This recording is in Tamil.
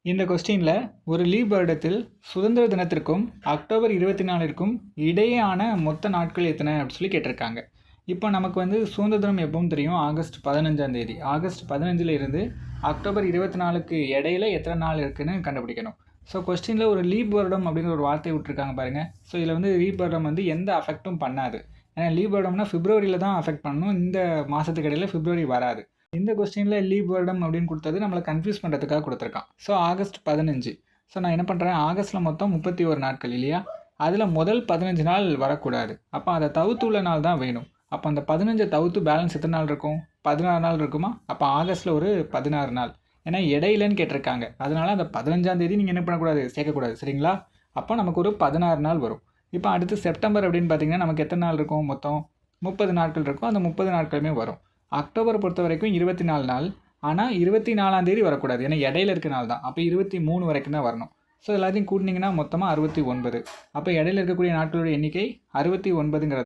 இந்த கொஸ்டினில் ஒரு லீப் வருடத்தில் சுதந்திர தினத்திற்கும் அக்டோபர் 24ற்கும் இடையேயான மொத்த நாட்கள் எத்தனை அப்படின்னு சொல்லி கேட்டிருக்காங்க. இப்போ நமக்கு வந்து சுதந்திர தினம் எப்பவும் தெரியும், ஆகஸ்ட் 15ஆம் தேதி. ஆகஸ்ட் 15ல் இருந்து அக்டோபர் 24க்கு இடையில எத்தனை நாள் இருக்குன்னு கண்டுபிடிக்கணும். ஸோ கொஸ்டினில் ஒரு லீப் வருடம் அப்படிங்கிற ஒரு வார்த்தை விட்டுருக்காங்க பாருங்கள். ஸோ இதில் வந்து லீப் வருடம் வந்து எந்த அஃபெக்ட்டும் பண்ணாது. ஏன்னா லீப் வருடம்னா பிப்ரவரியில் தான் அஃபெக்ட் பண்ணணும், இந்த மாதத்துக்கு இடையில பிப்ரவரி வராது. இந்த கொஸ்டினில் லீப் வருடம் அப்படின்னு கொடுத்தது நம்மளை கன்ஃபியூஸ் பண்ணுறதுக்காக கொடுத்துருக்கான். So August 15. ஸோ நான் என்ன பண்ணுறேன், ஆகஸ்ட்டில் மொத்தம் 31 நாட்கள் இல்லையா, அதில் முதல் 15 நாள் வரக்கூடாது. அப்போ அதை தவிர்த்துள்ள நாள் தான் வேணும். அப்போ அந்த 15 தவிர்த்து பேலன்ஸ் எத்தனை நாள் இருக்கும், 16 நாள் இருக்குமா. அப்போ ஆகஸ்ட்டில் ஒரு 16 நாள். ஏன்னா இடையிலன்னு கேட்டிருக்காங்க, அதனால அந்த 15ஆம் தேதி நீங்கள் என்ன பண்ணக்கூடாது, சேர்க்கக்கூடாது, சரிங்களா. அப்போ நமக்கு ஒரு 16 நாள் வரும். இப்போ அடுத்து செப்டம்பர் அப்படின்னு பார்த்தீங்கன்னா நமக்கு எத்தனை நாள் இருக்கும், மொத்தம் 30 நாட்கள் இருக்கும். அந்த 30 நாட்களுமே வரும். அக்டோபரை பொறுத்த வரைக்கும் 24 நாள். ஆனால் 24ஆம் தேதி வரக்கூடாது, ஏன்னா இடையில இருக்க நாள் தான். அப்போ 23 வரைக்கும் தான் வரணும். ஸோ எல்லாத்தையும் கூட்டினீங்கன்னா மொத்தமாக 69. அப்போ இடையில இருக்கக்கூடிய நாட்களுடைய எண்ணிக்கை 69ங்கிறது